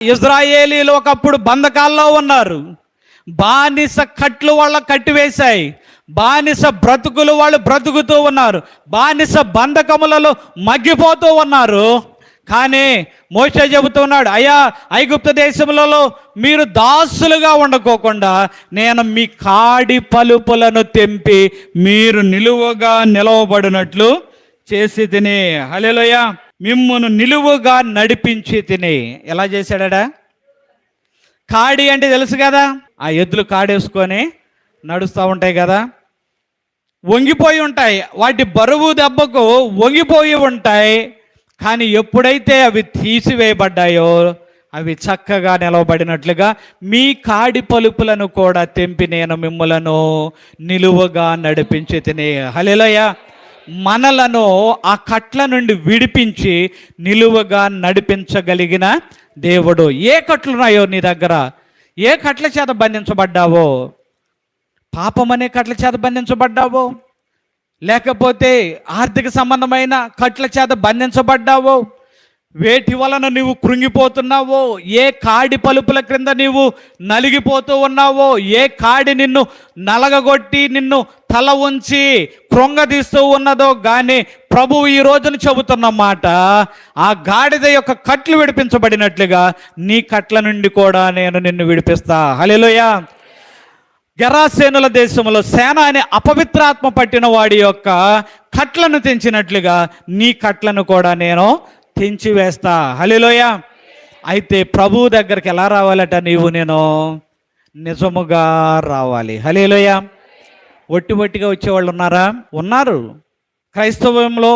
ఇజ్రాయేలీలు ఒకప్పుడు బంధకాల్లో ఉన్నారు. బానిస కట్లు వాళ్ళ కట్టివేశాయి. బానిస బ్రతుకులు వాళ్ళు బ్రతుకుతూ ఉన్నారు. బానిస బంధకములలో మగ్గిపోతూ ఉన్నారు. కానీ మోషే చెబుతున్నాడు, అయ్యా ఐగుప్తు దేశములలో మీరు దాసులుగా ఉండకోకుండా నేను మీ కాడి పలుపులను తెంపి మీరు నిలువుగా నిలవబడినట్లు చేసి తిని, హల్లెలూయా, మిమ్మును నిలువుగా నడిపించి తిని. ఎలా చేశాడా? కాడి అంటే తెలుసు కదా, ఆ ఎద్దులు కాడేసుకొని నడుస్తూ ఉంటాయి కదా, వంగిపోయి ఉంటాయి, వాటి బరువు దెబ్బకు వంగిపోయి ఉంటాయి. కానీ ఎప్పుడైతే అవి తీసివేయబడ్డాయో అవి చక్కగా నిలవబడినట్లుగా మీ కాడి పలుపులను కూడా తెంపి నేను మిమ్ములను నిలువుగా నడిపించి తిని. హల్లెలూయా. మనలను ఆ కట్ల నుండి విడిపించి నిలువుగా నడిపించగలిగిన దేవుడు. ఏ కట్లున్నాయో నీ దగ్గర? ఏ కట్ల చేత బంధించబడ్డావో? పాపం అనే కట్ల చేత బంధించబడ్డావో, లేకపోతే ఆర్థిక సంబంధమైన కట్ల చేత బంధించబడ్డావో, వేటి వలన నీవు కృంగిపోతున్నావో, ఏ కాడి పలుపుల క్రింద నీవు నలిగిపోతూ ఉన్నావో, ఏ కాడి నిన్ను నలగగొట్టి నిన్ను తల ఉంచి కృంగదీస్తూ ఉన్నదో కానీ ప్రభువు ఈ రోజున చెబుతున్న మాట, ఆ గాడిద యొక్క కట్లు విడిపించబడినట్లుగా నీ కట్ల నుండి కూడా నేను నిన్ను విడిపిస్తా. హల్లెలూయా. గెరాసేనుల దేశంలో సేన అనే అపవిత్రాత్మ పట్టిన వాడి యొక్క కట్లను తెంచినట్లుగా నీ కట్లను కూడా నేను తెంచివేస్తా. హల్లెలూయా. అయితే ప్రభువు దగ్గరికి ఎలా రావాలట? నీవు నేను నిజముగా రావాలి. హల్లెలూయా. ఒట్టిగా వచ్చేవాళ్ళు ఉన్నారా? ఉన్నారు. క్రైస్తవంలో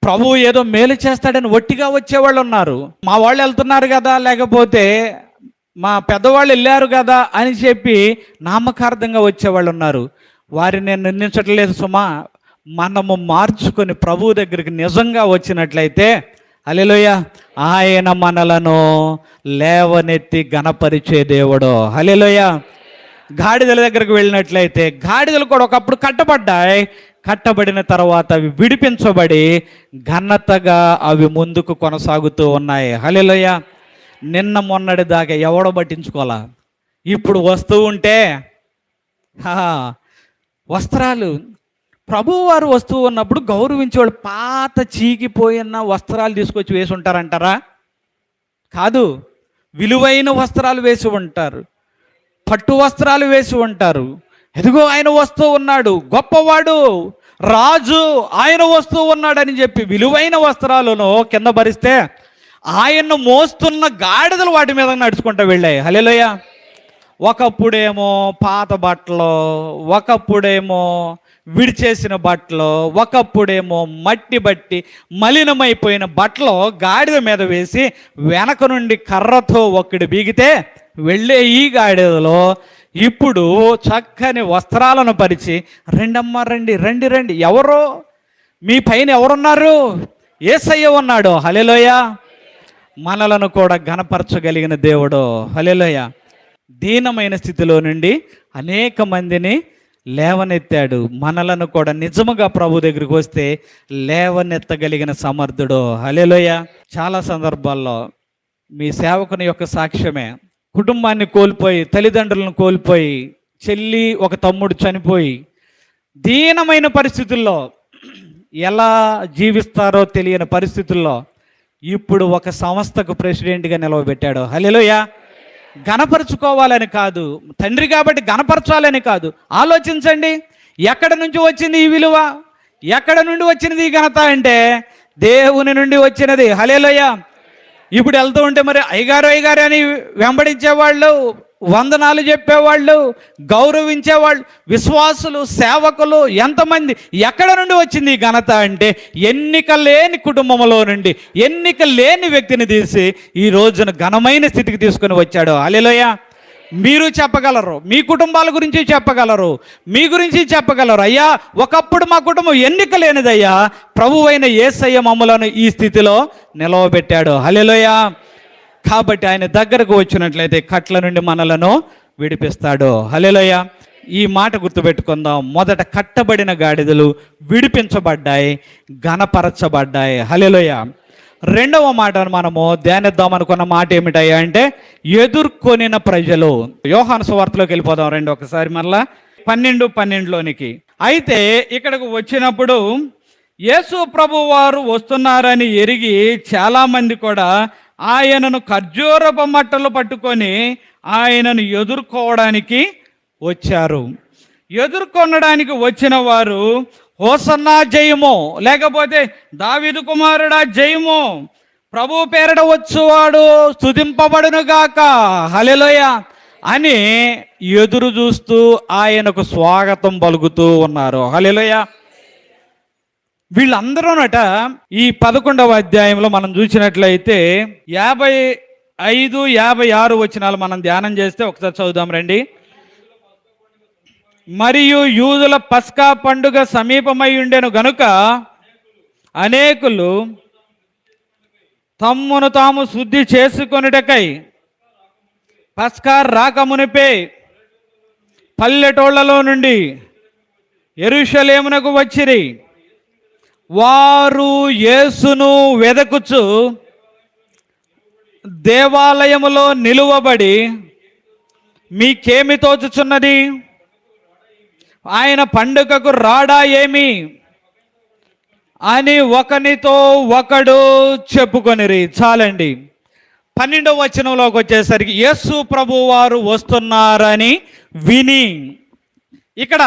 ప్రభువు ఏదో మేలు చేస్తాడని ఒట్టిగా వచ్చేవాళ్ళు ఉన్నారు. మా వాళ్ళు వెళ్తున్నారు కదా, లేకపోతే మా పెద్దవాళ్ళు వెళ్ళారు కదా అని చెప్పి నామకార్థంగా వచ్చేవాళ్ళు ఉన్నారు. వారిని నేను నిందించట్లేదు సుమా. మనము మార్చుకొని ప్రభువు దగ్గరికి నిజంగా వచ్చినట్లయితే, హల్లెలూయా, ఆయన మనలను లేవనెత్తి గణపరిచే దేవుడు. హల్లెలూయా. గాడిదల దగ్గరికి వెళ్ళినట్లయితే గాడిదలు కూడా ఒకప్పుడు కట్టబడ్డాయి. కట్టబడిన తర్వాత అవి విడిపించబడి ఘనతగా అవి ముందుకు కొనసాగుతూ ఉన్నాయి. హల్లెలూయా. నిన్న మొన్నటి దాకా ఎవడో పట్టించుకోవాలా, ఇప్పుడు వస్తూ ఉంటే వస్త్రాలు ప్రభువు వారు వస్తూ ఉన్నప్పుడు గౌరవించేవాళ్ళు పాత చీకిపోయిన వస్త్రాలు తీసుకొచ్చి వేసి ఉంటారంటారా? కాదు, విలువైన వస్త్రాలు వేసి ఉంటారు, పట్టు వస్త్రాలు వేసి ఉంటారు. ఎదుగో ఆయన వస్తూ ఉన్నాడు, గొప్పవాడు, రాజు, ఆయన వస్తూ ఉన్నాడని చెప్పి విలువైన వస్త్రాలను కింద భరిస్తే ఆయన్ను మోస్తున్న గాడిదలు వాటి మీద నడుచుకుంటూ వెళ్ళాయి. హల్లెలూయా. ఒకప్పుడేమో పాత బట్టలు, ఒకప్పుడేమో విడిచేసిన బట్టలు, ఒకప్పుడేమో మట్టి బట్టి మలినమైపోయిన బట్టలు గాడిద మీద వేసి వెనక నుండి కర్రతో ఒక్కడి బీగితే వెళ్ళే ఈ గాడిదలో ఇప్పుడు చక్కని వస్త్రాలను పరిచి, రెండమ్మ రండి, రండి రండి, ఎవరో మీ పైన ఎవరున్నారు? యేసయ్య ఉన్నాడు. హల్లెలూయా. మనలను కూడా ఘనపరచగలిగిన దేవుడు. హల్లెలూయా. దీనమైన స్థితిలో నుండి అనేక మందిని లేవనెత్తాడు. మనలను కూడా నిజముగా ప్రభు దగ్గరికి వస్తే లేవనెత్తగలిగిన సమర్థుడు. హల్లెలూయా. చాలా సందర్భాల్లో మీ సేవకుని యొక్క సాక్ష్యమే, కుటుంబాన్ని కోల్పోయి, తల్లిదండ్రులను కోల్పోయి, చెల్లి ఒక తమ్ముడు చనిపోయి దీనమైన పరిస్థితుల్లో ఎలా జీవిస్తారో తెలియని పరిస్థితుల్లో ఇప్పుడు ఒక సంస్థకు ప్రెసిడెంట్గా నిలవబెట్టాడు. హల్లెలూయా. గణపరచుకోవాలని కాదు, తండ్రి కాబట్టి గణపరచాలని కాదు. ఆలోచించండి, ఎక్కడ నుంచి వచ్చింది ఈ విలువ? ఎక్కడ నుండి వచ్చినది ఈ ఘనత? అంటే దేవుని నుండి వచ్చినది. హల్లెలూయా. ఇప్పుడు వెళ్తూ ఉంటే మరి అయ్యగారు అయ్యగారు అని వెంబడించేవాళ్ళు, వందనాలు చెప్పేవాళ్ళు, గౌరవించేవాళ్ళు, విశ్వాసులు, సేవకులు ఎంతమంది, ఎక్కడ నుండి వచ్చింది ఈ ఘనత? అంటే ఎన్నిక లేని కుటుంబంలో నుండి, ఎన్నిక లేని వ్యక్తిని తీసి ఈ రోజున ఘనమైన స్థితికి తీసుకొని వచ్చాడు. హల్లెలూయా. మీరు చెప్పగలరు, మీ కుటుంబాల గురించి చెప్పగలరు, మీ గురించి చెప్పగలరు, అయ్యా ఒకప్పుడు మా కుటుంబం ఎన్నిక లేనిదయ్యా, ప్రభువైన యేసయ్య మమ్మలను ఈ స్థితిలో నిలవబెట్టాడు. హల్లెలూయా. కాబట్టి ఆయన దగ్గరకు వచ్చినట్లయితే కట్ల నుండి మనలను విడిపిస్తాడు. హల్లెలూయా. ఈ మాట గుర్తుపెట్టుకుందాం. మొదట కట్టబడిన గాడిదలు విడిపించబడ్డాయి, ఘనపరచబడ్డాయి. హల్లెలూయా. రెండవ మాటను మనము ధ్యానిద్దాం అనుకున్న మాట ఏమిటయ్యా అంటే ఎదుర్కొనిన ప్రజలు. యోహాను సువార్తలోకి వెళ్ళిపోదాం రండి ఒకసారి మరలా 12:12లోనికి. అయితే ఇక్కడికి వచ్చినప్పుడు యేసు ప్రభు వారు వస్తున్నారని ఎరిగి చాలామంది కూడా ఆయనను ఖర్జూరపు మట్టలు పట్టుకొని ఆయనను ఎదుర్కోవడానికి వచ్చారు. ఎదుర్కొనడానికి వచ్చిన వారు హోసన్నా జయము, లేకపోతే దావీదు కుమారుడా జయము, ప్రభు పేరట వచ్చువాడు స్తుతింపబడును గాక, హల్లెలూయా అని ఎదురు చూస్తూ ఆయనకు స్వాగతం పలుకుతూ ఉన్నారు. హల్లెలూయా. వీళ్ళందరూనట ఈ 11వ అధ్యాయంలో మనం చూసినట్లయితే 55, 56 వచనాలు మనం ధ్యానం చేస్తే ఒకసారి చదువుదాం రండి. మరియు యూదుల పస్కా పండుగ సమీపమై ఉండెను గనుక అనేకులు తమ్మును తాము శుద్ధి చేసుకొనుటకై పస్కా రాకమునిపే పల్లెటూళ్లలో నుండి యెరూషలేమునకు వచ్చిరి. వారు యేసును వెదకుచు దేవాలయములో నిలువబడి, మీకేమి తోచుచున్నది, ఆయన పండుగకు రాడా ఏమి అని ఒకనితో ఒకడు చెప్పుకొనిరి. చాలండి. 12వ వచనంలోకి వచ్చేసరికి యేసు ప్రభు వారు వస్తున్నారని విని, ఇక్కడ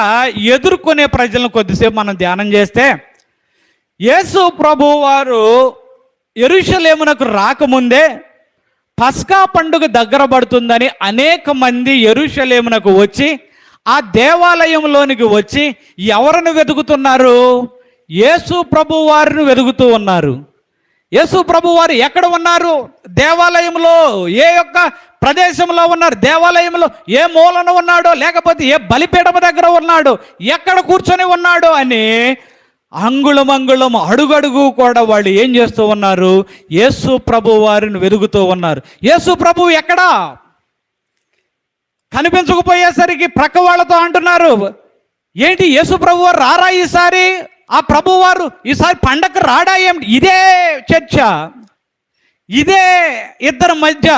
ఎదుర్కొనే ప్రజలను కొద్దిసేపు మనం ధ్యానం చేస్తే, యేసు ప్రభు వారు యెరూషలేమునకు రాకముందే పస్కా పండుగ దగ్గర పడుతుందని అనేక మంది యెరూషలేమునకు వచ్చి ఆ దేవాలయంలోనికి వచ్చి ఎవరిని వెతుకుతున్నారు? యేసు ప్రభు వారిని వెతుకుతూ ఉన్నారు. యేసు ప్రభు వారు ఎక్కడ ఉన్నారు? దేవాలయంలో. ఏ యొక్క ప్రదేశంలో ఉన్నారు? దేవాలయంలో. ఏ మూలన ఉన్నాడో, లేకపోతే ఏ బలిపీఠం దగ్గర ఉన్నాడో, ఎక్కడ కూర్చొని ఉన్నాడో అని అంగుళం అడుగడుగు కూడా వాళ్ళు ఏం చేస్తూ ఉన్నారు? యేసు ప్రభు వారిని వెతుకుతూ ఉన్నారు. యేసు ప్రభు ఎక్కడా కనిపించకపోయేసరికి ప్రక్క వాళ్ళతో అంటున్నారు, ఏంటి యేసు ప్రభు వారు రారా ఈసారి? ఆ ప్రభు వారు ఈసారి పండగ రాడా? ఏమిటి ఇదే చర్చ, ఇదే ఇద్దరి మధ్య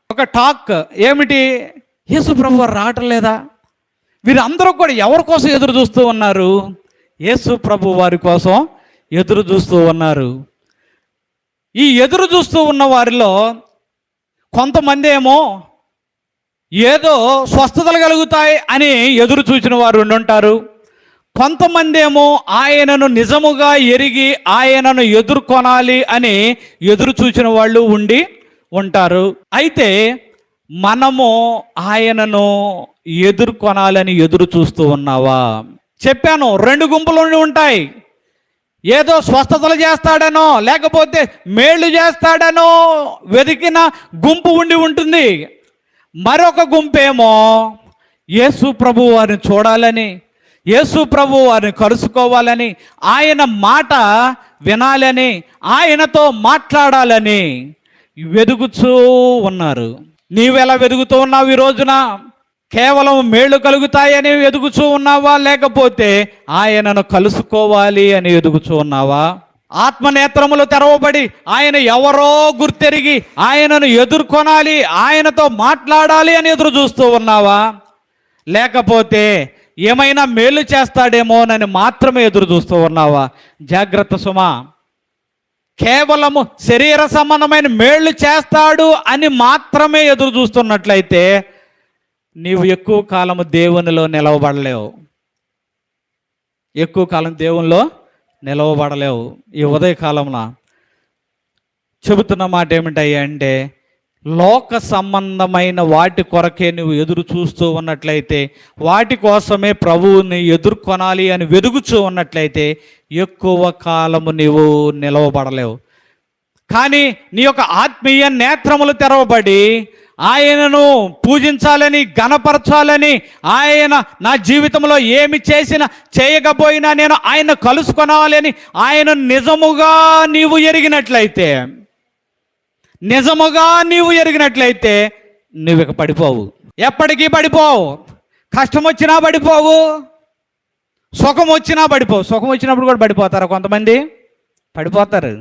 ఒక టాక్. ఏమిటి? యేసు ప్రభు వారు రావటం లేదా? వీరందరూ కూడా ఎవరి కోసం ఎదురు చూస్తూ ఉన్నారు? యేసు ప్రభు వారి కోసం ఎదురు చూస్తూ ఉన్నారు. ఈ ఎదురు చూస్తూ ఉన్న వారిలో కొంతమంది ఏమో ఏదో స్వస్థతలు కలుగుతాయి అని ఎదురు చూసిన వారు ఉండుంటారు. కొంతమంది ఏమో ఆయనను నిజముగా ఎరిగి ఆయనను ఎదుర్కొనాలి అని ఎదురు చూసిన వాళ్ళు ఉంటారు. అయితే మనము ఆయనను ఎదుర్కొనాలని ఎదురు చూస్తూ ఉన్నావా? చెప్పాను, 2 గుంపులు ఉంటాయి. ఏదో స్వస్థతలు చేస్తాడనో, లేకపోతే మేళ్ళు చేస్తాడనో వెతికిన గుంపు ఉంటుంది. మరొక గుంపేమో యేసు ప్రభు వారిని చూడాలని, యేసు ప్రభు వారిని కలుసుకోవాలని, ఆయన మాట వినాలని, ఆయనతో మాట్లాడాలని వెతుకుతూ ఉన్నారు. నీవెలా వెతుకుతూ ఉన్నావు ఈ రోజున? కేవలం మేళ్ళు కలుగుతాయని ఎదుగుచూ ఉన్నావా, లేకపోతే ఆయనను కలుసుకోవాలి అని ఎదుగుచూ ఉన్నావా? ఆత్మనేత్రములు తెరవబడి ఆయన ఎవరో గుర్తెరిగి ఆయనను ఎదుర్కొనాలి, ఆయనతో మాట్లాడాలి అని ఎదురు చూస్తూ ఉన్నావా? లేకపోతే ఏమైనా మేలు చేస్తాడేమోనని మాత్రమే ఎదురు చూస్తూ ఉన్నావా? జాగ్రత్త సుమా. కేవలము శరీర సంబంధమైన మేళ్ళు చేస్తాడు అని మాత్రమే ఎదురు చూస్తున్నట్లయితే నీవు ఎక్కువ కాలము దేవునిలో నిలవబడలేవు. ఎక్కువ కాలం దేవునిలో నిలవబడలేవు. ఈ ఉదయకాలంలో చెబుతున్న మాట ఏమిటయ్యా అంటే, లోక సంబంధమైన వాటి కొరకే నువ్వు ఎదురు చూస్తూ ఉన్నట్లయితే, వాటి కోసమే ప్రభువుని ఎదుర్కొనాలి అని వెదుగుచూ ఉన్నట్లయితే ఎక్కువ కాలము నీవు నిలవబడలేవు. కానీ నీ యొక్క ఆత్మీయ నేత్రములు తెరవబడి ఆయనను పూజించాలని, గణపరచాలని, ఆయన నా జీవితంలో ఏమి చేసినా చేయకపోయినా నేను ఆయన కలుసుకొనాలని ఆయన నిజముగా నీవు ఎరిగినట్లయితే, నువ్వు ఇక పడిపోవు. ఎప్పటికీ పడిపోవు. కష్టం వచ్చినా పడిపోవు, సుఖం వచ్చినా పడిపోవు. సుఖం వచ్చినప్పుడు కూడా పడిపోతారు కొంతమంది, పడిపోతారు.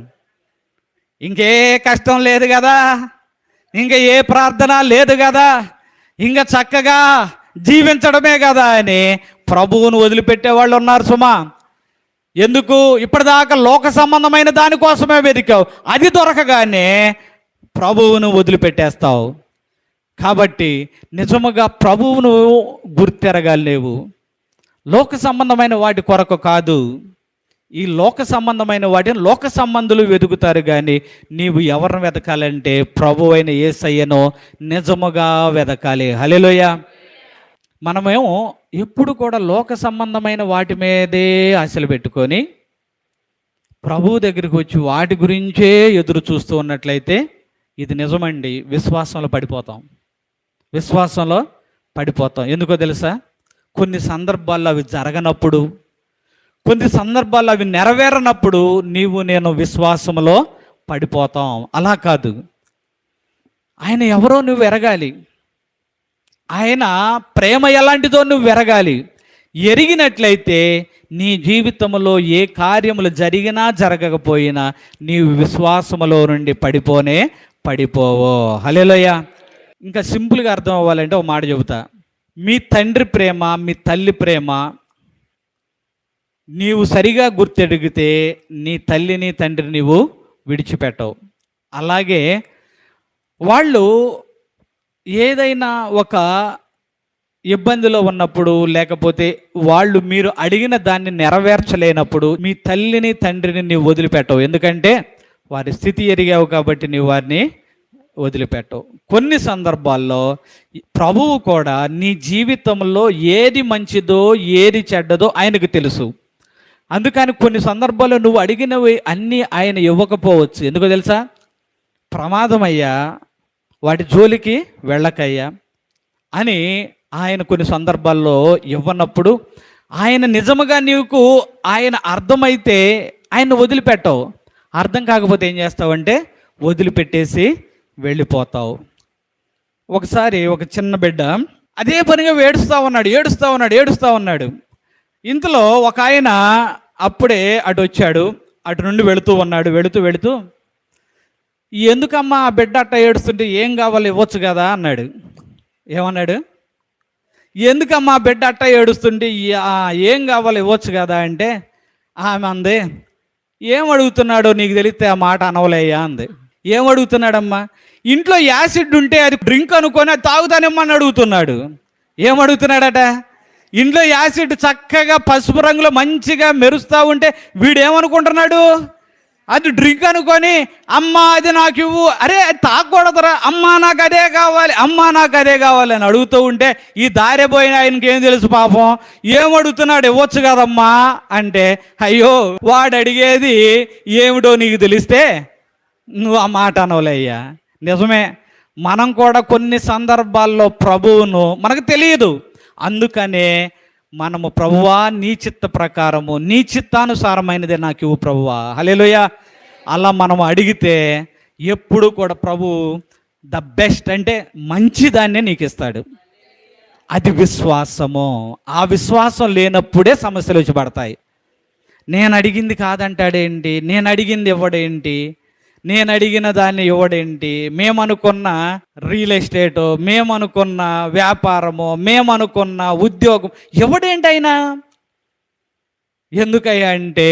ఇంకే కష్టం లేదు కదా, ఇంకా ఏ ప్రార్థన లేదు కదా, ఇంకా చక్కగా జీవించడమే కదా అని ప్రభువును వదిలిపెట్టే వాళ్ళు ఉన్నారు సుమా. ఎందుకు? ఇప్పటిదాకా లోక సంబంధమైన దానికోసమే వెతికావు, అది దొరకగానే ప్రభువును వదిలిపెట్టేస్తావు. కాబట్టి నిజముగా ప్రభువును గుర్తెరగలేవు. లోక సంబంధమైన వాటి కొరకు కాదు, ఈ లోక సంబంధమైన వాటిని లోక సంబంధులు వెతుకుతారు, కానీ నీవు ఎవరిని వెతకాలంటే ప్రభు అయిన యేసయ్యను నిజముగా వెతకాలి. హల్లెలూయా. మనమేమో ఎప్పుడు కూడా లోక సంబంధమైన వాటి మీదే ఆశలు పెట్టుకొని ప్రభువు దగ్గరికి వచ్చి వాటి గురించే ఎదురు చూస్తూ ఉన్నట్లయితే ఇది నిజమండి, విశ్వాసంలో పడిపోతాం. ఎందుకో తెలుసా? కొన్ని సందర్భాల్లో అవి జరగనప్పుడు, కొన్ని సందర్భాల్లో అవి నెరవేరనప్పుడు నేను విశ్వాసంలో పడిపోతాం. అలా కాదు, ఆయన ఎవరో నువ్వు ఎరగాలి, ఆయన ప్రేమ ఎలాంటిదో నువ్వు ఎరగాలి. ఎరిగినట్లయితే నీ జీవితంలో ఏ కార్యములు జరిగినా జరగకపోయినా నీవు విశ్వాసములో నుండి పడిపోవో. హల్లెలూయా. ఇంకా సింపుల్గా అర్థం అవ్వాలంటే ఒక మాట చెబుతా. మీ తండ్రి ప్రేమ, మీ తల్లి ప్రేమ నీవు సరిగా గుర్తెడిగితే నీ తల్లిని తండ్రిని నీవు విడిచిపెట్టవు. అలాగే వాళ్ళు ఏదైనా ఒక ఇబ్బందిలో ఉన్నప్పుడు, లేకపోతే మీరు అడిగిన దాన్ని నెరవేర్చలేనప్పుడు మీ తల్లిని తండ్రిని నీవు వదిలిపెట్టవు. ఎందుకంటే వారి స్థితి ఎరిగావు కాబట్టి నీవు వారిని వదిలిపెట్టవు. కొన్ని సందర్భాల్లో ప్రభువు కూడా నీ జీవితంలో ఏది మంచిదో ఏది చెడ్డదో ఆయనకు తెలుసు. అందుకని కొన్ని సందర్భాల్లో నువ్వు అడిగినవి అన్నీ ఆయన ఇవ్వకపోవచ్చు. ఎందుకో తెలుసా? ప్రమాదమయ్యా, వాటి జోలికి వెళ్ళకయ్యా అని ఆయన కొన్ని సందర్భాల్లో ఇవ్వనప్పుడు ఆయన నిజముగా నీకు ఆయన అర్థమైతే ఆయన వదిలిపెట్టవు. అర్థం కాకపోతే ఏం చేస్తావంటే వదిలిపెట్టేసి వెళ్ళిపోతావు. ఒకసారి ఒక చిన్న బిడ్డ అదే పనిగా ఏడుస్తూ ఉన్నాడు. ఇంతలో ఒక ఆయన అప్పుడే అటు వచ్చాడు. అటు నుండి వెళుతూ ఎందుకమ్మా ఆ బిడ్డ అట్ట ఏడుస్తుంటే ఏం కావాలి ఇవ్వచ్చు కదా అన్నాడు. ఏమన్నాడు? ఎందుకమ్మా ఆ బిడ్డ అట్ట ఏడుస్తుంటే ఏం కావాలి ఇవ్వచ్చు కదా అంటే ఆమె అంది, ఏం అడుగుతున్నాడో నీకు తెలిస్తే ఆ మాట అనవలేయ్యా అంది. ఏం అడుగుతున్నాడమ్మా? ఇంట్లో యాసిడ్ ఉంటే అది డ్రింక్ అనుకొని అది తాగుతానేమ్మని అడుగుతున్నాడు. ఏమడుగుతున్నాడట? ఇంట్లో యాసిడ్ చక్కగా పసుపు రంగులో మంచిగా మెరుస్తూ ఉంటే వీడేమనుకుంటున్నాడు? అది డ్రింక్ అనుకొని అమ్మా అది నాకు ఇవ్వు, అరే తాగకూడదురా, అమ్మా నాకు అదే కావాలి అని అడుగుతూ ఉంటే ఈ దారి పోయిన ఆయనకి ఏం తెలుసు పాపం, ఏమడుగుతున్నాడు ఇవ్వచ్చు కదమ్మా అంటే, అయ్యో వాడు అడిగేది ఏమిటో నీకు తెలిస్తే నువ్వు ఆ మాట అనవలేయ్యా. నిజమే, మనం కూడా కొన్ని సందర్భాల్లో ప్రభువును మనకు తెలియదు, అందుకనే మనము ప్రభువా నీ చిత్త ప్రకారము నీ చిత్తానుసారమైనదే నాకు ఇవ్వు ప్రభువా, హల్లెలూయా అలా మనం అడిగితే ఎప్పుడు కూడా ప్రభు ద బెస్ట్ అంటే మంచిదాన్నే నీకు ఇస్తాడు. అది విశ్వాసము. ఆ విశ్వాసం లేనప్పుడే సమస్యలు వచ్చి పడతాయి. నేను అడిగింది కాదంటాడేంటి, నేను అడిగింది ఇవ్వడేంటి, నేను అడిగిన దాన్ని ఇవ్వడేంటి, మేమనుకున్న రియల్ ఎస్టేటో, మేమనుకున్న వ్యాపారమో, మేమనుకున్న ఉద్యోగం ఇవ్వడేంటి అయినా. ఎందుకయ్యా అంటే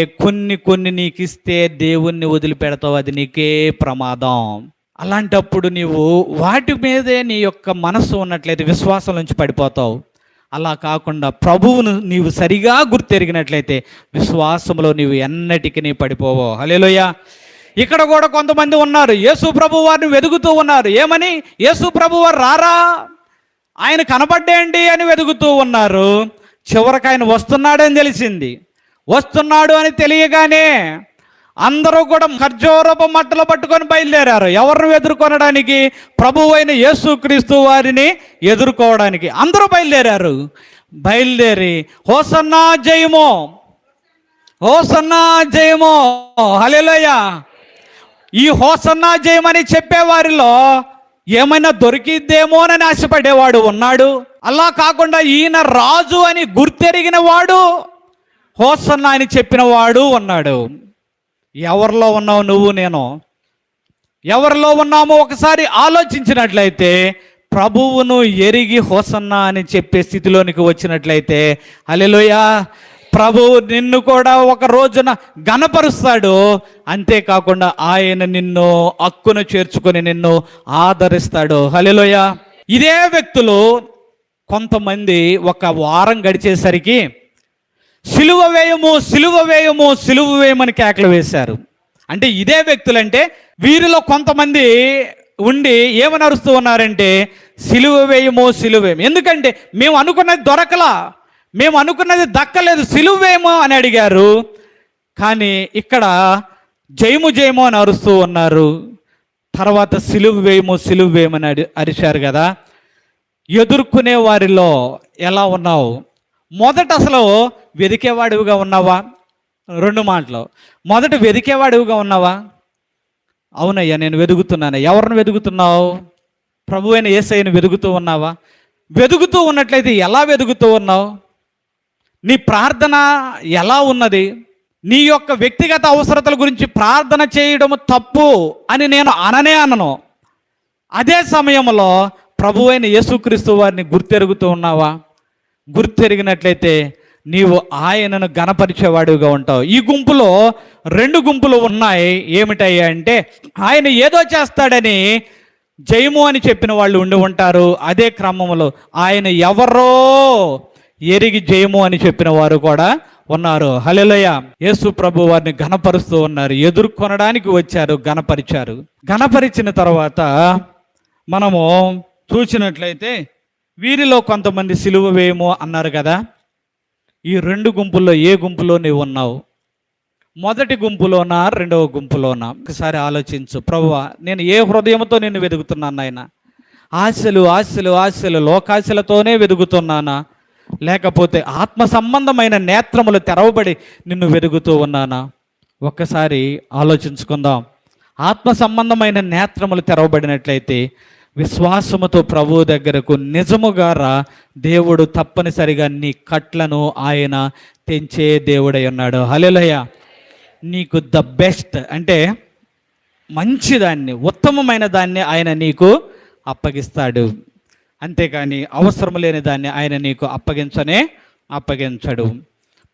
కొన్ని నీకు ఇస్తే దేవుణ్ణి వదిలిపెడతావు, అది నీకే ప్రమాదం. అలాంటప్పుడు నీవు వాటి మీదే నీ యొక్క మనస్సు ఉన్నట్లయితే విశ్వాసం నుంచి పడిపోతావు. అలా కాకుండా ప్రభువును నీవు సరిగా గుర్తెరిగినట్లయితే విశ్వాసంలో నీవు ఎన్నటికీ పడిపోవో. హల్లెలూయా. ఇక్కడ కూడా కొంతమంది ఉన్నారు, యేసు ప్రభు వారిని వెతుకుతూ ఉన్నారు. ఏమని? యేసు ప్రభు వారు రారా, ఆయన కనబడ్డేంటి అని వెతుకుతూ ఉన్నారు. చివరికి ఆయన వస్తున్నాడని తెలిసింది. వస్తున్నాడు అని తెలియగానే అందరూ కూడా ఖర్జూరపు మట్టలు పట్టుకొని బయలుదేరారు. ఎవరిని ఎదుర్కొనడానికి? ప్రభువు అయిన యేసుక్రీస్తు వారిని ఎదుర్కోవడానికి అందరూ బయలుదేరి హోసన్నా జయమో, హోసన్నా జయమో, హల్లెలూయా. ఈ హోసన్నా జయమని చెప్పేవారిలో ఏమైనా దొరికిద్దేమోనని ఆశపడేవాడు ఉన్నాడు. అలా కాకుండా ఈయన రాజు అని గుర్తెరిగిన వాడు, హోసన్నా అని చెప్పిన వాడు ఉన్నాడు. ఎవరిలో ఉన్నావు నువ్వు? నేను ఎవరిలో ఉన్నామో ఒకసారి ఆలోచించినట్లయితే, ప్రభువును ఎరిగి హోసన్నా అని చెప్పే స్థితిలోనికి వచ్చినట్లయితే, హల్లెలూయా, ప్రభువు నిన్ను కూడా ఒక రోజున ఘనపరుస్తాడు. అంతేకాకుండా ఆయన నిన్ను హక్కును చేర్చుకొని నిన్ను ఆదరిస్తాడు. హల్లెలూయా. ఇదే వ్యక్తులు కొంతమంది ఒక వారం గడిచేసరికి సిలువ వేయము, సిలువ వేయము, సిలువ వేయమని కేకలు వేశారు. అంటే ఇదే వ్యక్తులంటే వీరిలో కొంతమంది ఉండి ఏమని అరుస్తూ ఉన్నారంటే, సిలువ వేయము, సిలువ వేయము. ఎందుకంటే మేము అనుకున్నది దొరకలా, మేము అనుకున్నది దక్కలేదు, సిలువ వేయము అని అడిగారు. కానీ ఇక్కడ జయము జయము అని అరుస్తూ ఉన్నారు. తర్వాత సిలువ వేయము, సిలువ వేయమని అరిచారు కదా. ఎదుర్కొనే వారిలో ఎలా ఉన్నావు? మొదట అసలు వెదికేవాడివిగా ఉన్నావా? రెండు మాటలు. మొదట వెదికేవాడివిగా ఉన్నావా? అవునయ్యా నేను వెదుగుతున్నాను. ఎవరిని వెదుగుతున్నావు? ప్రభు అయిన యేసయ్యను వెదుగుతూ ఉన్నావా? వెదుగుతూ ఉన్నట్లయితే ఎలా వెదుగుతూ ఉన్నావు? నీ ప్రార్థన ఎలా ఉన్నది? నీ యొక్క వ్యక్తిగత అవసరతల గురించి ప్రార్థన చేయడం తప్పు అని నేను అనను. అదే సమయంలో ప్రభు అయిన యేసుక్రీస్తు వారిని గుర్తెరుగుతూ ఉన్నావా? గుర్తెరిగినట్లయితే నీవు ఆయనను గణపరిచేవాడుగా ఉంటావు. ఈ గుంపులో రెండు గుంపులు ఉన్నాయి. ఏమిటయ్యా అంటే, ఆయన ఏదో చేస్తాడని జయము అని చెప్పిన వాళ్ళు ఉండి ఉంటారు. అదే క్రమంలో ఆయన ఎవరో ఎరిగి జయము అని చెప్పిన వారు కూడా ఉన్నారు. హల్లెలూయా. యేసు ప్రభు వారిని ఘనపరుస్తూ ఉన్నారు. ఎదుర్కొనడానికి వచ్చారు, ఘనపరిచారు. ఘనపరిచిన తర్వాత మనము చూసినట్లయితే వీరిలో కొంతమంది సిలువ వేయము అన్నారు కదా. ఈ రెండు గుంపుల్లో ఏ గుంపులో నీవు ఉన్నావు? మొదటి గుంపులోనా, రెండవ గుంపులోనా? ఒకసారి ఆలోచించు. ప్రభువా, నేను ఏ హృదయంతో నిన్ను వెతుకుతున్నాను నాయన? ఆశలు ఆశలు ఆశలు లోకాశలతోనే వెతుకుతున్నానా, లేకపోతే ఆత్మ సంబంధమైన నేత్రములు తెరవబడి నిన్ను వెతుకుతూ ఉన్నానా? ఒక్కసారి ఆలోచించుకుందాం. ఆత్మ సంబంధమైన నేత్రములు తెరవబడినట్లయితే విశ్వాసముతో ప్రభువు దగ్గరకు నిజముగా రా. దేవుడు తప్పనిసరిగా నీ కట్లను ఆయన తెంచే దేవుడై ఉన్నాడు. హల్లెలూయా. నీకు ద బెస్ట్ అంటే మంచిదాన్ని, ఉత్తమమైన దాన్ని ఆయన నీకు అప్పగిస్తాడు. అంతేకాని అవసరం లేని దాన్ని ఆయన నీకు అప్పగించడు.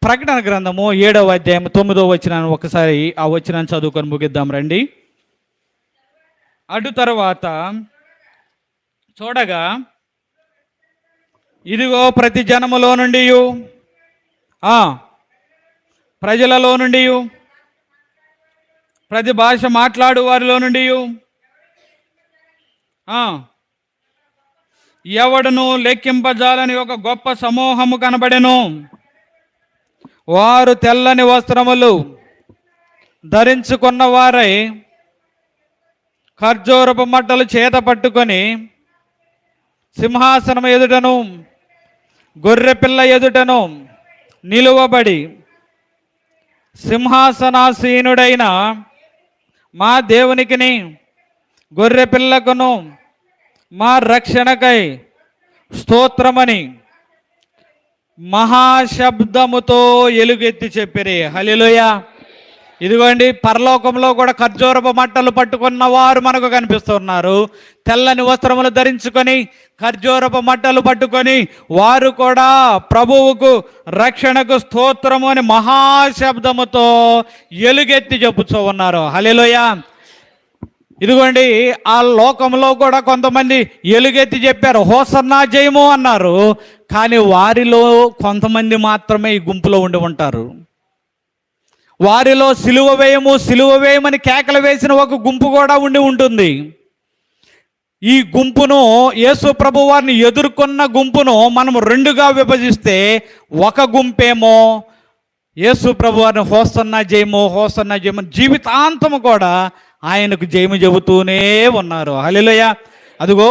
ప్రకటన గ్రంథము 7వ అధ్యాయం 9వ వచనాన్ని ఒకసారి ఆ వచనాన్ని చదువుకొని ముగిద్దాం రండి. అటు తర్వాత చూడగా, ఇదిగో ప్రతి జనములో నుండి, ప్రజలలో నుండి, ప్రతి భాష మాట్లాడు వారిలో నుండి ఎవడును లెక్కింపజాలని ఒక గొప్ప సమూహము కనబడెను. వారు తెల్లని వస్త్రములు ధరించుకున్న వారై ఖర్జూరపు మట్టలు చేత పట్టుకొని సింహాసనం ఎదుటను గొర్రెపిల్ల ఎదుటను నిలువబడి, సింహాసనాసీనుడైన మా దేవునికిని గొర్రెపిల్లకును మా రక్షణకై స్తోత్రమని మహాశబ్దముతో ఎలుగెత్తి చెప్పిరి. హల్లెలూయా. ఇదిగోండి, పరలోకంలో కూడా ఖర్జూరపు మట్టలు పట్టుకున్న వారు మనకు కనిపిస్తున్నారు. తెల్లని వస్త్రములు ధరించుకొని ఖర్జూరపు మట్టలు పట్టుకొని వారు కూడా ప్రభువుకు రక్షణకు స్తోత్రము అని మహాశబ్దముతో ఎలుగెత్తి చెప్పుతూ ఉన్నారు. హల్లెలూయా. ఇదిగోండి, ఆ లోకంలో కూడా కొంతమంది ఎలుగెత్తి చెప్పారు, హోసన్నా జయము అన్నారు. కానీ వారిలో కొంతమంది మాత్రమే ఈ గుంపులో ఉండి ఉంటారు. వారిలో సిలువ వేయము, సిలువ వేయమని కేకలు వేసిన ఒక గుంపు కూడా ఉండి ఉంటుంది. ఈ గుంపును, యేసు ప్రభు వారిని ఎదుర్కొన్న గుంపును మనం రెండుగా విభజిస్తే, ఒక గుంపేమో యేసు ప్రభు వారిని హోసన్నా జయము, హోసన్నా జయము జీవితాంతము కూడా ఆయనకు జయము చెబుతూనే ఉన్నారు. హల్లెలూయా. అదిగో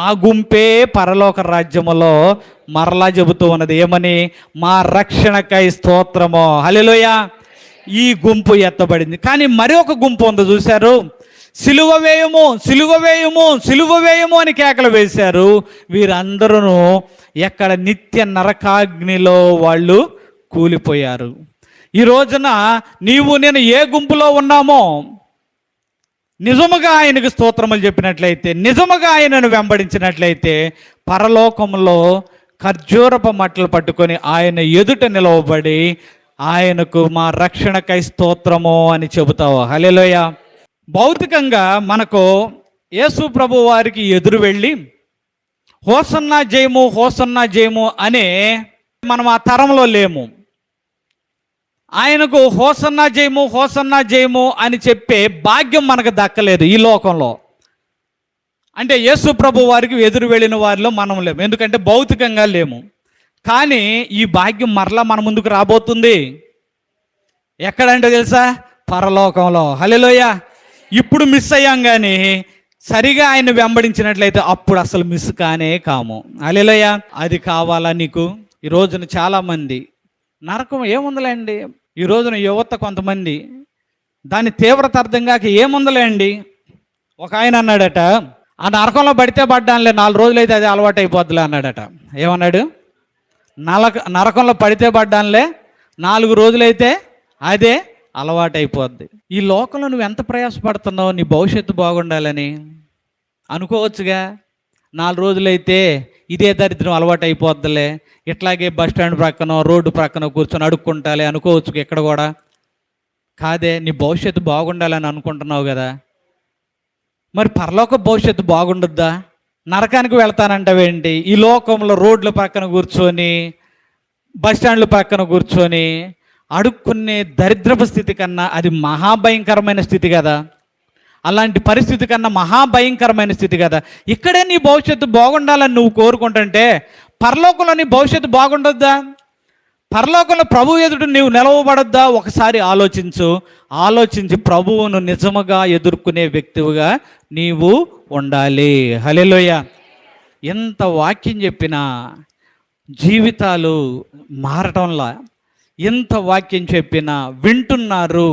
ఆ గుంపే పరలోక రాజ్యములో మరలా చెబుతూ ఉన్నది ఏమని? మా రక్షణకై స్తోత్రము. హల్లెలూయా. ఈ గుంపు ఎత్తబడింది. కానీ మరి ఒక గుంపు ఉంది, చూశారు? సిలువ వేయము, సిలువ వేయము, సిలువ వేయము అని కేకలు వేశారు. వీరందరూ ఎక్కడ నిత్య నరకాగ్నిలో వాళ్ళు కూలిపోయారు. ఈ రోజున నీవు నేను ఏ గుంపులో ఉన్నామో నిజముగా ఆయనకు స్తోత్రములు చెప్పినట్లయితే, నిజముగా ఆయనను వెంబడించినట్లయితే, పరలోకంలో ఖర్జూరపు మట్టలు పట్టుకొని ఆయన ఎదుట నిలవబడి ఆయనకు మా రక్షణకై స్తోత్రము అని చెబుతావు. హల్లెలూయా. భౌతికంగా మనకు యేసు ప్రభు వారికి ఎదురు వెళ్ళి హోసన్నా జయము హోసన్నా జయము అనే మనం ఆ తరంలో లేము. ఆయనకు హోసన్నా జయము అని చెప్పే భాగ్యం మనకు దక్కలేదు ఈ లోకంలో. అంటే యేసు ప్రభు వారికి ఎదురు వెళ్ళిన వారిలో మనం లేము, ఎందుకంటే భౌతికంగా లేము. కానీ ఈ భాగ్యం మరలా మన ముందుకు రాబోతుంది. ఎక్కడంటే తెలుసా? పరలోకంలో. హల్లెలూయా. ఇప్పుడు మిస్ అయ్యాం, కానీ సరిగా ఆయన వెంబడించినట్లయితే అప్పుడు అసలు మిస్ కానే కాము. హల్లెలూయా. అది కావాలా నీకు? ఈ రోజున చాలామంది నరకం ఏముందలేండి, ఈ రోజున యువత కొంతమంది దాని తీవ్రత అర్థం కాక ఏముందలేండి. ఒక ఆయన అన్నాడట, ఆ నరకంలో పడితే పడ్డానులే, 4 రోజులైతే అది అలవాటు అయిపోద్దిలే అన్నాడట. ఏమన్నాడు? నరకంలో పడితే పడ్డానులే, 4 రోజులైతే అదే అలవాటు అయిపోద్ది. ఈ లోకంలో నువ్వు ఎంత ప్రయాసపడుతున్నావు నీ భవిష్యత్తు బాగుండాలని? అనుకోవచ్చుగా, 4 రోజులైతే ఇదే దరిద్రం అలవాటు అయిపోద్దిలే, ఇట్లాగే బస్ స్టాండ్ ప్రక్కన రోడ్డు ప్రక్కన కూర్చొని అడుక్కుంటాలే అనుకోవచ్చు. ఇక్కడ కూడా కాదే, నీ భవిష్యత్తు బాగుండాలని అనుకుంటున్నావు కదా, మరి పరలోక భవిష్యత్తు బాగుండుద్దా? నరకానికి వెళ్తానంటావేంటి? ఈ లోకంలో రోడ్ల పక్కన కూర్చొని బస్ స్టాండ్ల పక్కన కూర్చొని అడుక్కునే దరిద్రపు స్థితి కన్నా అది మహాభయంకరమైన స్థితి కదా. అలాంటి పరిస్థితి కన్నా మహాభయంకరమైన స్థితి కదా. ఇక్కడే నీ భవిష్యత్తు బాగుండాలని నువ్వు కోరుకుంటుంటే పరలోకంలో నీ భవిష్యత్తు బాగుండొద్దా? పరలోకంలో ప్రభు ఎదుట నీవు నిలవబడొద్దా? ఒకసారి ఆలోచించి ప్రభువును నిజముగా ఎదుర్కొనే వ్యక్తివిగా నీవు ఉండాలి. హల్లెలూయా. ఎంత వాక్యం చెప్పినా జీవితాలు మారటంలా, ఎంత వాక్యం చెప్పినా వింటున్నారు.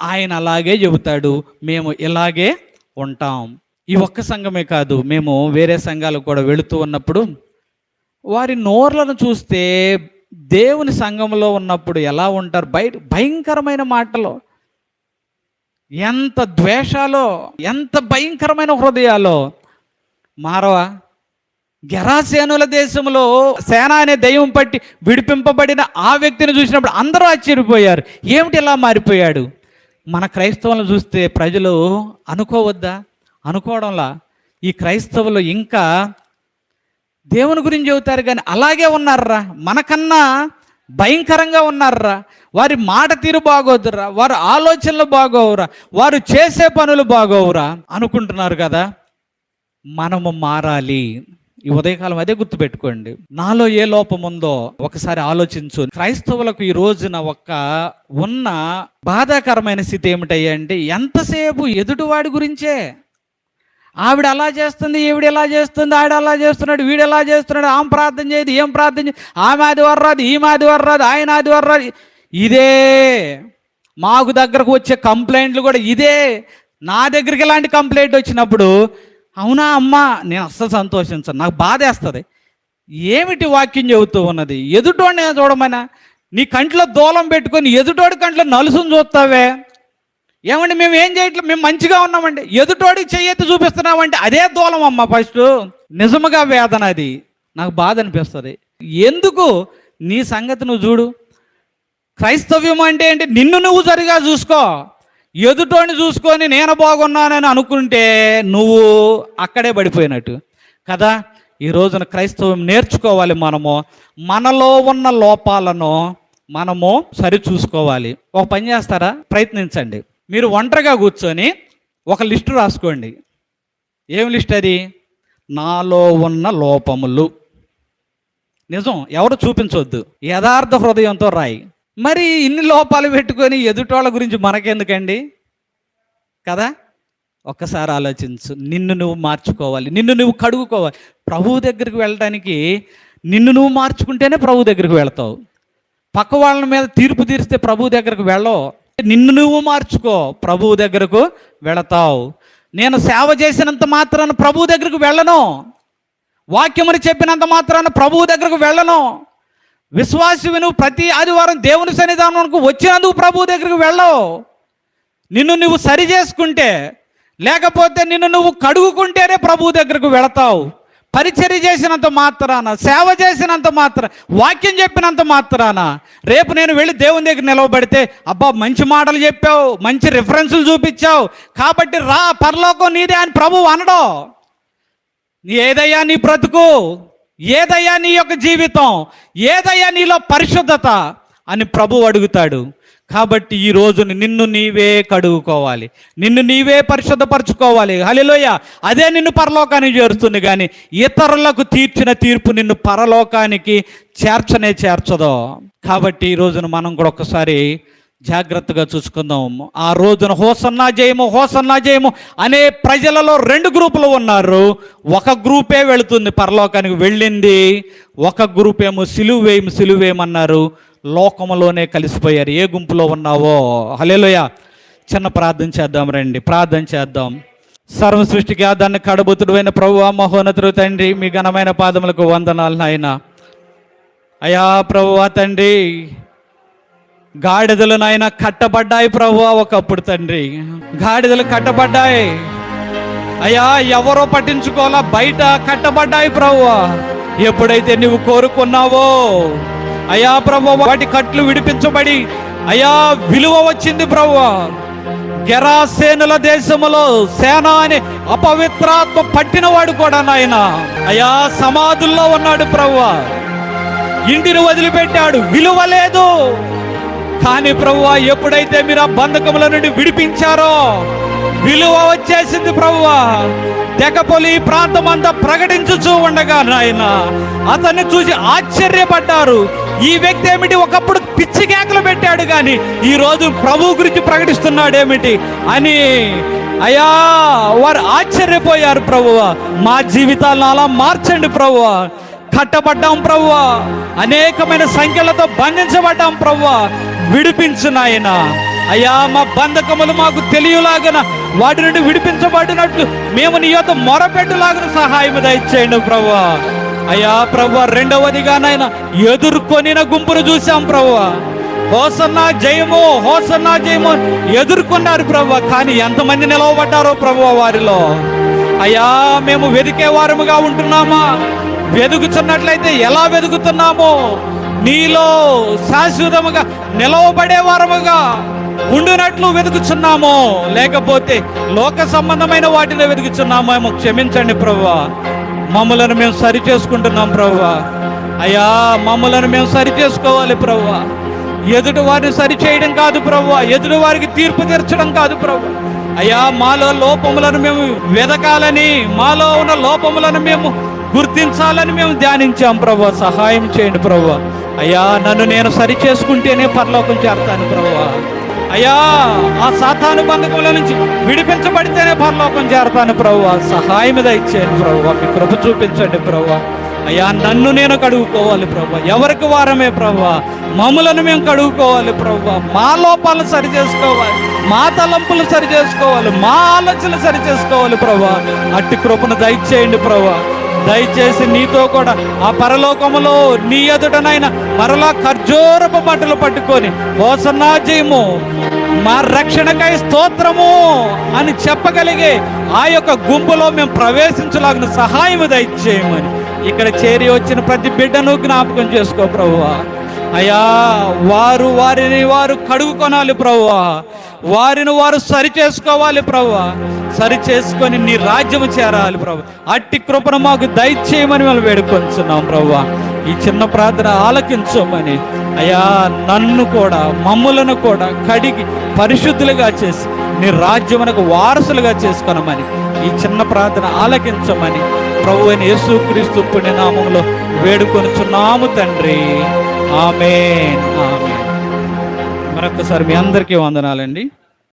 ఆయన అలాగే చెబుతాడు, మేము ఇలాగే ఉంటాం. ఈ ఒక్క సంఘమే కాదు, మేము వేరే సంఘాలకు కూడా వెళుతూ ఉన్నప్పుడు వారి నోర్లను చూస్తే దేవుని సంఘంలో ఉన్నప్పుడు ఎలా ఉంటారు, బయట భయంకరమైన మాటలు, ఎంత ద్వేషాలో, ఎంత భయంకరమైన హృదయాలో. మారవా? గెరాసేనుల దేశంలో సేన అనే దయ్యం పట్టి విడిపింపబడిన ఆ వ్యక్తిని చూసినప్పుడు అందరూ ఆశ్చర్యపోయారు, ఏమిటి ఇలా మారిపోయాడు? మన క్రైస్తవులను చూస్తే ప్రజలు అనుకోవద్దా? అనుకోవడంలా ఈ క్రైస్తవులు ఇంకా దేవుని గురించి చెబుతారు కానీ అలాగే ఉన్నారా, మనకన్నా భయంకరంగా ఉన్నారా, వారి మాట తీరు బాగోదురా, వారి ఆలోచనలు బాగోవురా, వారు చేసే పనులు బాగోవురా అనుకుంటున్నారు కదా. మనము మారాలి. ఈ ఉదయకాలం అదే గుర్తుపెట్టుకోండి. నాలో ఏ లోపం ఉందో ఒకసారి ఆలోచించు. క్రైస్తవులకు ఈ రోజున ఉన్న బాధాకరమైన స్థితి ఏమిటయ్యా అంటే, ఎంతసేపు ఎదుటివాడి గురించే. ఆవిడ అలా చేస్తుంది, ఈవిడ ఎలా చేస్తుంది, ఆవిడ అలా చేస్తున్నాడు, వీడు ఎలా చేస్తున్నాడు, ఆమె ప్రార్థన చేయదు, ఏం ప్రార్థన చేయదు, ఆమె ఆదివారం రాదు, ఈమె ఆదివారం రాదు, ఆయన ఆదివారం రాదు. ఇదే మాకు దగ్గరకు వచ్చే కంప్లైంట్లు కూడా ఇదే. నా దగ్గరికి ఇలాంటి కంప్లైంట్ వచ్చినప్పుడు, అవునా అమ్మా, నేను అస్సలు సంతోషించను, నాకు బాధేస్తుంది. ఏమిటి వాక్యం చెబుతూ ఉన్నది? ఎదుటోడిని చూడమన్నా, నీ కంట్లో దూలం పెట్టుకొని ఎదుటోడి కంట్లో నలుసును చూస్తావే. ఏమండి మేము ఏం చేయట్లేదు, మేము మంచిగా ఉన్నామండి, ఎదుటోడికి చెయ్యెత్తి చూపిస్తున్నామంటే అదే దూలం అమ్మ. ఫస్ట్ నిజముగా వేదన, అది నాకు బాధ అనిపిస్తుంది. ఎందుకు? నీ సంగతి నువ్వు చూడు. క్రైస్తవ్యం అంటే ఏంటి? నిన్ను నువ్వు సరిగా చూసుకో. ఎదుటోని చూసుకొని నేను బాగున్నానని అనుకుంటే నువ్వు అక్కడే పడిపోయినట్టు కదా. ఈ రోజున క్రైస్తవం నేర్చుకోవాలి. మనలో ఉన్న లోపాలను మనము సరి చూసుకోవాలి. ఒక పని చేస్తారా? ప్రయత్నించండి. మీరు ఒంటరిగా కూర్చొని ఒక లిస్టు రాసుకోండి. ఏం లిస్ట్ అది? నాలో ఉన్న లోపములు. నిజం, ఎవరు చూపించవద్దు, యథార్థ హృదయంతో రాయి. మరి ఇన్ని లోపాలు పెట్టుకొని ఎదుటోళ్ళ గురించి మనకెందుకండి కదా. ఒక్కసారి ఆలోచించు. నిన్ను నువ్వు మార్చుకోవాలి, నిన్ను నువ్వు కడుగుకోవాలి. ప్రభువు దగ్గరికి వెళ్ళడానికి నిన్ను నువ్వు మార్చుకుంటేనే ప్రభు దగ్గరికి వెళతావు. పక్క వాళ్ళ మీద తీర్పు తీరిస్తే ప్రభు దగ్గరకు వెళ్ళవు. నిన్ను నువ్వు మార్చుకో, ప్రభువు దగ్గరకు వెళతావు. నేను సేవ చేసినంత మాత్రాన ప్రభువు దగ్గరకు వెళ్ళను, వాక్యమని చెప్పినంత మాత్రాన ప్రభువు దగ్గరకు వెళ్ళను. విశ్వాసివి నువ్వు ప్రతి ఆదివారం దేవుని సన్నిధానంకు వచ్చినందుకు ప్రభువు దగ్గరకు వెళ్ళవు. నిన్ను నువ్వు సరి చేసుకుంటే, లేకపోతే నిన్ను నువ్వు కడుగుకుంటేనే ప్రభువు దగ్గరకు వెళతావు. పరిచర్య చేసినంత మాత్రాన, సేవ చేసినంత మాత్రాన, వాక్యం చెప్పినంత మాత్రాన రేపు నేను వెళ్ళి దేవుని దగ్గర నిలవబడితే, అబ్బా మంచి మాటలు చెప్పావు, మంచి రిఫరెన్సులు చూపించావు కాబట్టి రా పరలోకం నీదే అని ప్రభువు అనడం. ఏదయ్యా నీ బ్రతుకు, ఏదయ్యా నీ యొక్క జీవితం, ఏదయ్యా నీలో పరిశుద్ధత అని ప్రభువు అడుగుతాడు. కాబట్టి ఈ రోజుని నిన్ను నీవే కడుగుకోవాలి, నిన్ను నీవే పరిశుద్ధపరచుకోవాలి. హల్లెలూయా. అదే నిన్ను పరలోకానికి చేరుస్తుంది, కానీ ఇతరులకు తీర్చిన తీర్పు నిన్ను పరలోకానికి చేర్చదో. కాబట్టి ఈ రోజున మనం కూడా ఒక్కసారి జాగ్రత్తగా చూసుకుందాం. ఆ రోజున హోసన్నా జయము, హోసన్నా జయము అనే ప్రజలలో 2 గ్రూపులు ఉన్నారు. ఒక గ్రూపే వెళుతుంది పరలోకానికి, వెళ్ళింది. ఒక గ్రూప్ ఏమో సిలువేయమన్నారు, లోకములోనే కలిసిపోయారు. ఏ గుంపులో ఉన్నావో? హల్లెలూయా. చిన్న ప్రార్థన చేద్దాం, రండి ప్రార్థన చేద్దాం. సర్వ సృష్టికి ఆదాన్ని కడబుతుడైన ప్రభువా, మహోన్నతుడు తండ్రి, మీ ఘనమైన పాదములకు వందనాలు నాయన. అయా ప్రభువా తండ్రి, గాడిదలు నాయన కట్టబడ్డాయి ప్రభువా. ఒకప్పుడు తండ్రి గాడిదలు కట్టబడ్డాయి అయ్యా, ఎవరో పట్టించుకోవాలా, బయట కట్టబడ్డాయి ప్రభువా. ఎప్పుడైతే నువ్వు కోరుకున్నావో అయ్యా ప్రభువా, వాటి కట్లు విడిపించబడి అయ్యా విలువ వచ్చింది ప్రభువా. గెరాసేనుల దేశములో సేన అనే అపవిత్రాత్మ పట్టినవాడు కూడా నాయన అయ్యా సమాధుల్లో ఉన్నాడు ప్రభువా. ఇంటిని వదిలిపెట్టాడు, విలువ లేదు. కానీ ప్రభువా, ఎప్పుడైతే మీరు ఆ బంధకముల నుండి విడిపించారో విలువ వచ్చేసింది ప్రభువా. తెగపొలి ప్రాంతం అంతా ప్రకటించుచూ ఉండగా నాయన అతన్ని చూసి ఆశ్చర్యపడ్డారు. ఈ వ్యక్తి ఏమిటి, ఒకప్పుడు పిచ్చి కేకలు పెట్టాడు కానీ ఈ రోజు ప్రభు గురించి ప్రకటిస్తున్నాడేమిటి అని అయ్యా వారు ఆశ్చర్యపోయారు. ప్రభువా, మా జీవితాలను అలా మార్చండి ప్రభువా. కట్టబడ్డాం ప్రభువా, అనేకమైన సంఖ్యలతో బంధించబడ్డాం ప్రభువా, విడిపించు నాయన. అయ్యా మా బంధకములు మాకు తెలియలాగన వాటి నుండి విడిపించబడినట్లు మేము నీ యొద్ద మొరపెట్టులాగన సహాయం దయచేయండి ప్రభువా. అయ్యా ప్రభువా, రెండవదిగా నాయన ఎదుర్కొనిన గుంపును చూసాం ప్రభువా. హోసన్నా జయము, హోసన్నా జయము ఎదుర్కొన్నారు ప్రభువా. కానీ ఎంతమంది నిలవబడ్డారో ప్రభువా వారిలో. అయ్యా మేము వెదికే వారముగా ఉంటున్నామా? వెదుగుతున్నట్లయితే ఎలా వెదుగుతున్నామో? నీలో శాశ్వతముగా నిలవబడే వారముగా ఉండునట్లు వెతుకుచున్నామో, లేకపోతే లోక సంబంధమైన వాటిలో వెతుకుచున్నామేమో క్షమించండి ప్రభువా. మమ్మలను మేము సరి చేసుకుంటున్నాం ప్రభువా. అయ్యా మమ్మలను మేము సరి చేసుకోవాలి ప్రభువా. ఎదుటి వారిని సరి చేయడం కాదు ప్రభువా, ఎదుటి వారికి తీర్పు తీర్చడం కాదు ప్రభువా. అయ్యా మాలో లోపములను మేము వెదకాలని, మాలో ఉన్న లోపములను మేము గుర్తించాలని మేము ధ్యానించాం ప్రభువా. సహాయం చేయండి ప్రభువా. అయ్యా నన్ను నేను సరి చేసుకుంటేనే పరలోకం చేరతాను ప్రభువా. అయ్యా ఆ సాతాను బంధకముల నుంచి విడిపించబడితేనే పరలోకం చేరతాను ప్రభువా. సహాయం దయచేయండి ప్రభువా, మీ కృప చూపించండి ప్రభువా. అయ్యా నన్ను నేను కడుగుకోవాలి ప్రభువా. ఎవరికి వారమే ప్రభువా, మమ్ములను మేము కడుగుకోవాలి ప్రభువా. మా లోపాలను సరి చేసుకోవాలి, మా తలంపులు సరి చేసుకోవాలి, మా ఆలోచనలు సరి చేసుకోవాలి ప్రభువా. అట్టి కృపను దయచేయండి ప్రభువా. దయచేసి నీతో కూడా ఆ పరలోకములో నీ ఎదుటనైనా మరలా ఖర్జూరపు బట్టలు పట్టుకొని హోసన్నా జయము, మా రక్షణకై స్తోత్రము అని చెప్పగలిగే ఆ యొక్క గుంపులో మేము ప్రవేశించలాగిన సహాయం దయచేయమని ఇక్కడ చేరి వచ్చిన ప్రతి బిడ్డను జ్ఞాపకం చేసుకో ప్రభువా. అయ్యా వారిని వారు కడుగుకొనాలి ప్రభువా. వారిని వారు సరి చేసుకోవాలి ప్రభువా. సరి చేసుకొని నీ రాజ్యము చేరాలి ప్రభు. అట్టి కృపను మాకు దయచేయమని మేము వేడుకొంచున్నాం ప్రభువా. ఈ చిన్న ప్రార్థన ఆలకించమని అయ్యా నన్ను కూడా మమ్ములను కూడా కడిగి పరిశుద్ధులుగా చేసి నీ రాజ్యమునకు వారసులుగా చేసుకొనమని ఈ చిన్న ప్రార్థన ఆలకించమని ప్రభువైన యేసుక్రీస్తు పుణ్యనామములో వేడుకొనుచున్నాము తండ్రి. ఆమేన్, ఆమేన్. మరొకసారి మీ అందరికీ వందనాలండి.